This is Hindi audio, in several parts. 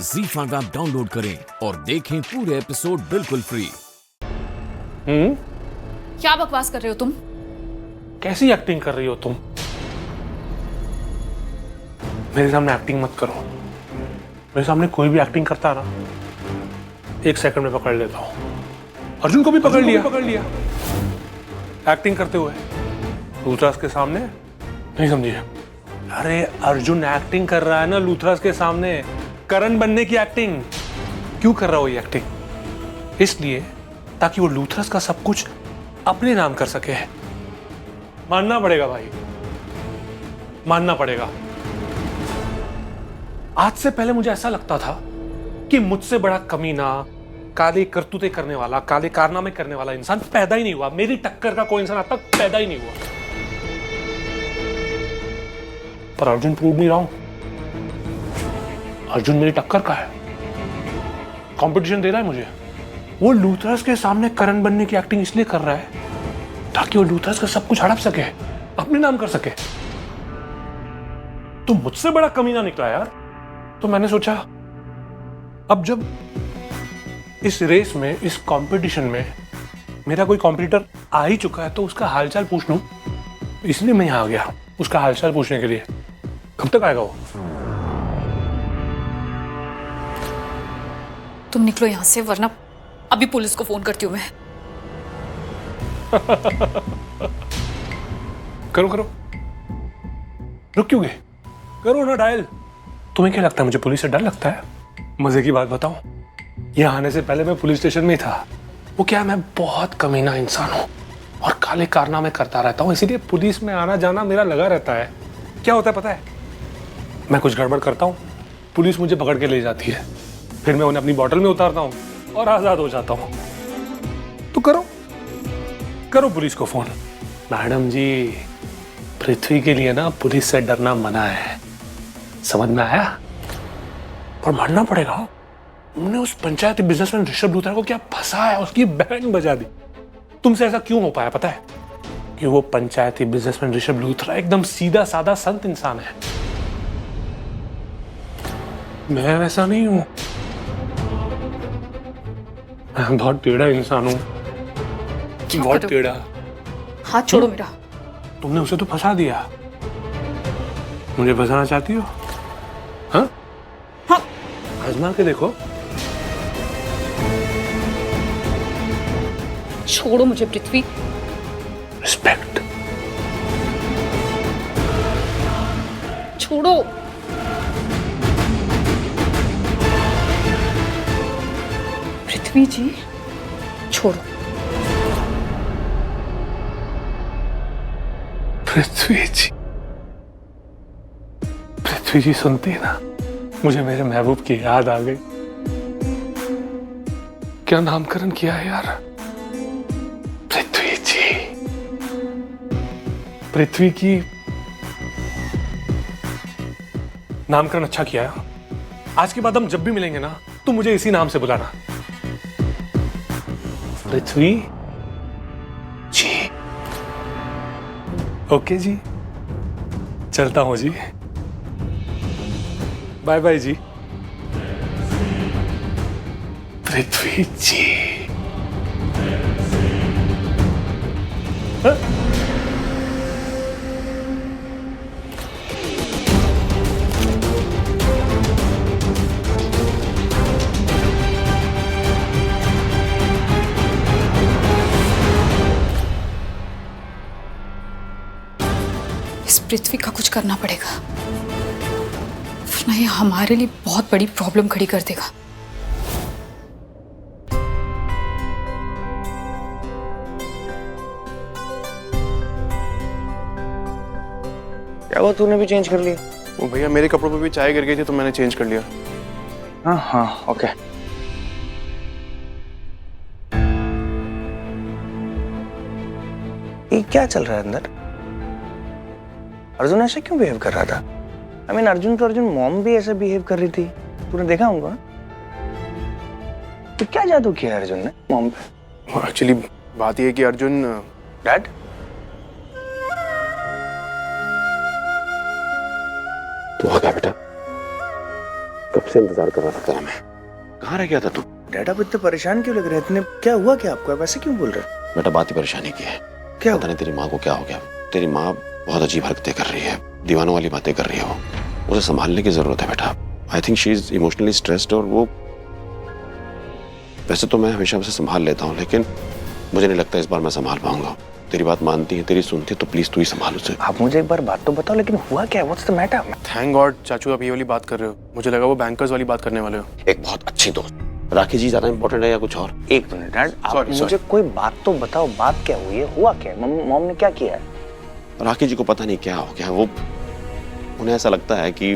ZEE5 ऐप डाउनलोड करें और देखें पूरे एपिसोड बिल्कुल फ्री। क्या बकवास कर रहे हो तुम? कैसी एक्टिंग कर रही हो तुम? मेरे सामने एक्टिंग मत करो। मेरे सामने कोई भी एक्टिंग करता है ना, 1 सेकंड में पकड़ लेता हूं। अर्जुन को भी पकड़ लिया एक्टिंग करते हुए। लूथरास के सामने नहीं समझी? अरे अर्जुन एक्टिंग कर रहा है ना लूथरास के सामने, करण बनने की एक्टिंग। क्यों कर रहा हो ये एक्टिंग? इसलिए ताकि वो लूथरास का सब कुछ अपने नाम कर सके। मानना पड़ेगा भाई, मानना पड़ेगा। आज से पहले मुझे ऐसा लगता था कि मुझसे बड़ा कमीना, काली करतूतें करने वाला, काले कारनामे करने वाला इंसान पैदा ही नहीं हुआ। मेरी टक्कर का कोई इंसान आज तक पैदा ही नहीं हुआ। पर अर्जुन प्रूव नहीं रहा हूं। अर्जुन मेरी टक्कर का है, कंपटीशन दे रहा है मुझे। वो लूथरास के सामने करण बनने की एक्टिंग इसलिए कर रहा है ताकि वो लूथरास का सब कुछ हड़प सके, अपने नाम कर सके। तो मुझसे बड़ा कमीना निकला यार। तो मैंने सोचा अब जब इस रेस में, इस कंपटीशन में मेरा कोई कॉम्पिटिटर आ ही चुका है तो उसका हालचाल पूछ लूं। इसलिए मैं यहां आ गया उसका हालचाल पूछने के लिए। कब तक आएगा वो? तुम निकलो यहां से, वरना अभी पुलिस को फोन करती हूँ मैं। करो रुक क्यों गए? करो ना डायल। तुम्हें क्या लगता है मुझे पुलिस से डर लगता है? मजे की बात बताऊं, यहाँ आने से पहले मैं पुलिस स्टेशन में ही था। वो क्या, मैं बहुत कमीना इंसान हूँ और काले कारनामे करता रहता हूँ, इसीलिए पुलिस में आना जाना मेरा लगा रहता है। क्या होता है पता है? मैं कुछ गड़बड़ करता हूँ, पुलिस मुझे पकड़ के ले जाती है, फिर मैं उन्हें अपनी बोतल में उतारता हूँ और आजाद हो जाता हूँ। तो करो पुलिस को फोन। मैडम जी, पृथ्वी के लिए ना पुलिस से डरना मना है, समझ में आया? पर मानना पड़ेगा, उन्होंने उस पंचायती बिजनेसमैन ऋषभ लूथरा को क्या फंसाया, उसकी बैंड बजा दी। तुमसे ऐसा क्यों हो पाया पता है? कि वो पंचायती बिजनेसमैन ऋषभ लूथरा एकदम सीधा साधा संत इंसान है। मैं वैसा नहीं हूं, मैं बहुत टेढ़ा इंसान हूं, बहुत टेढ़ा। हाथ छोड़ो मेरा। तुमने उसे तो फंसा दिया, मुझे फंसाना चाहती हो? हाँ, आजमा के देखो। छोड़ो मुझे पृथ्वी। रिस्पेक्ट। छोड़ो। पृथ्वी जी छोड़ो। पृथ्वी जी सुनती है ना, मुझे मेरे महबूब की याद आ गई। क्या नामकरण किया है यार? पृथ्वी जी, पृथ्वी की नामकरण अच्छा किया है। आज के बाद हम जब भी मिलेंगे ना, तो मुझे इसी नाम से बुलाना, पृथ्वी जी। ओके जी, चलता हूं जी। बाय बाय जी। पृथ्वी जी। हाँ? इस पृथ्वी का कुछ करना पड़ेगा, वरना ये हमारे लिए बहुत बड़ी प्रॉब्लम खड़ी कर देगा। क्या हुआ, तूने भी चेंज कर लिया? वो भैया मेरे कपड़ों पे भी चाय गिर गई थी तो मैंने चेंज कर लिया। हाँ ओके। ये क्या चल रहा है अंदर? अर्जुन ऐसा क्यों बिहेव कर रहा था? आई मीन अर्जुन मॉम भी ऐसे बिहेव कर रही थी, तूने देखा होगा। तो क्या जादू किया अर्जुन ने मॉम पे? एक्चुअली बात यह है कि अर्जुन। डैड, तू आ गया बेटा। कब से इंतजार कर रहा था तेरा मैं। कहाँ रह गया था तू? डैड आप इतने परेशान क्यों लग रहे हैं? इतने क्या हुआ क्या आपको? आप ऐसे क्यों बोल रहे हैं? बेटा बात ही परेशानी की है। क्या पता नहीं तेरी माँ को क्या हो गया। तेरी माँ बहुत अजीब हरकतें कर रही है, दीवानों वाली बातें कर रही है। वो उसे संभालने की जरूरत है बेटा। I think she is emotionally stressed. और वो वैसे तो मैं हमेशा उसे संभाल लेता हूँ, लेकिन मुझे नहीं लगता इस बार मैं संभाल पाऊंगा। तेरी बात मानती है, तेरी सुनती है, तो प्लीज तू ही संभाल उसे। आप मुझे एक बार बात तो बताओ, लेकिन हुआ क्या? What's the matter? Thank God चाचू आप ये वाली बात कर रहे हो। मुझे लगा वो बैंकर्स वाली बात करने वाले हो। एक बहुत अच्छी दोस्त राखी जी ज्यादा इंपॉर्टेंट है या कुछ और? एक मिनट डैड, आप Sorry. मुझे कोई बात तो बताओ। बात क्या हुई है? हुआ क्या? मॉम ने क्या किया है? राखी जी को पता नहीं क्या हो गया। वो उन्हें ऐसा लगता है कि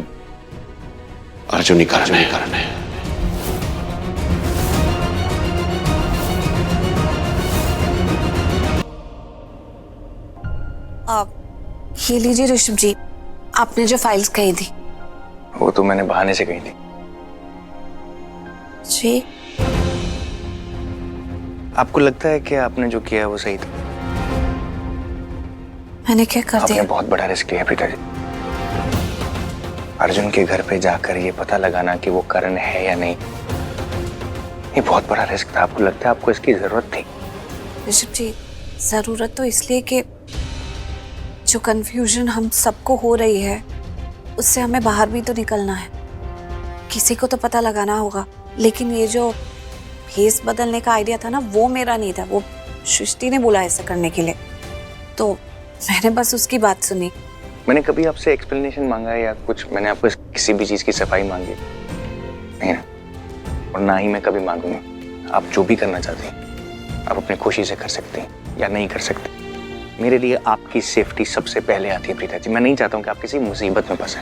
अर्जुन ही कारण है। ये लीजिए ऋषभ जी, आपने जो फाइल्स कही थी। वो तो मैंने बहाने से कही थी। जी आपको लगता है कि आपने जो किया वो सही था? मैंने क्या कर आपने दिया? बहुत बड़ा रिस्क लिया प्रीता जी। अर्जुन के घर पे जाकर ये पता लगाना कि वो करण है या नहीं, ये बहुत बड़ा रिस्क था। आपको लगता है आपको इसकी जरूरत थी? ऋषभ जी, जरूरत तो इसलिए कि जो कंफ्यूजन हम सबको हो रही है उससे हमें बाहर भी तो निकलना है। किसी को तो पता लगाना होगा। लेकिन ये जो फेस बदलने का आइडिया था ना, वो मेरा नहीं था। वो सृष्टि ने बोला ऐसा करने के लिए, तो मैंने बस उसकी बात सुनी। मैंने कभी आपसे एक्सप्लेनेशन मांगा या कुछ? मैंने आपको किसी भी चीज की सफाई मांगी नहीं ना, और ना ही मैं कभी मांगूंगा। आप जो भी करना चाहते हैं आप अपनी खुशी से कर सकते हैं या नहीं कर सकते। मेरे लिए आपकी सेफ्टी सबसे पहले आती है प्रीता जी। मैं नहीं चाहता हूँ कि आप किसी मुसीबत में फंसे।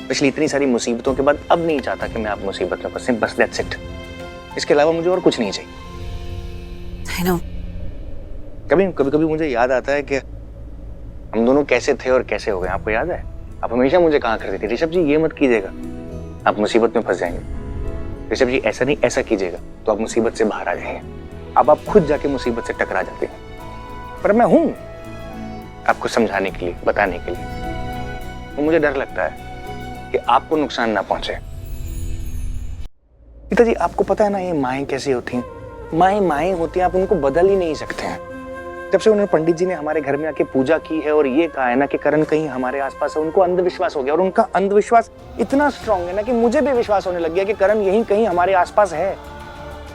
पिछली इतनी सारी मुसीबतों के बाद अब नहीं चाहता कि मैं आप मुसीबत में फंसे। बस दैट्स इट। इसके अलावा मुझे और कुछ नहीं चाहिए। I know. कभी मुझे याद आता है कि हम दोनों कैसे थे और कैसे हो गए। आपको याद है? आप हमेशा मुझे कहा करती थी, ऋषभ जी ये मत कीजिएगा, आप मुसीबत में फंस जाएंगे। ऋषभ जी ऐसा नहीं, ऐसा कीजिएगा तो आप मुसीबत से बाहर आ जाएंगे। अब आप खुद जाके मुसीबत से टकरा जाते हैं। पर मैं हूं आपको समझाने के लिए, बताने के लिए। तो मुझे डर लगता है कि आपको नुकसान ना पहुंचे। पिताजी आपको पता है ना ये माएँ कैसी होती हैं? माएँ होती हैं, आप उनको बदल ही नहीं सकते हैं। जब से उन्होंने पंडित जी ने हमारे घर में आके पूजा की है और ये कहा है ना कि करण कहीं हमारे आसपास है, उनको अंधविश्वास हो गया। और उनका अंधविश्वास इतना स्ट्रांग है ना कि मुझे भी विश्वास होने लग गया कि करण यहीं कहीं हमारे आसपास है।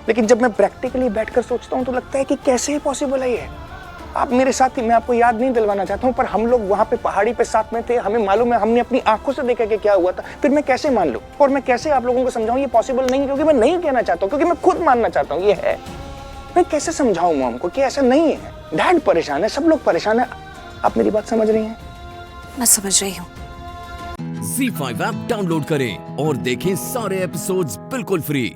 लेकिन जब मैं प्रैक्टिकली बैठकर सोचता हूँ तो लगता है कि कैसे पॉसिबल है ये। आप मेरे साथ ही, मैं आपको याद नहीं दिलवाना चाहता हूँ, पर हम लोग वहां पे पहाड़ी पे साथ में थे। हमें मालूम है, हमने अपनी आंखों से देखा कि क्या हुआ था। फिर मैं कैसे मान लूं और मैं कैसे आप लोगों को समझाऊं ये पॉसिबल नहीं, क्योंकि मैं नहीं कहना चाहता हूँ, क्योंकि मैं खुद मानना चाहता हूँ ये है। मैं कैसे समझाऊं मॉम को कि ऐसा नहीं है? डैड परेशान है, सब लोग परेशान है। आप मेरी बात समझ रही हैं? मैं समझ रही हूँ। Z5 ऐप डाउनलोड करें और देखें सारे एपिसोड्स बिल्कुल फ्री।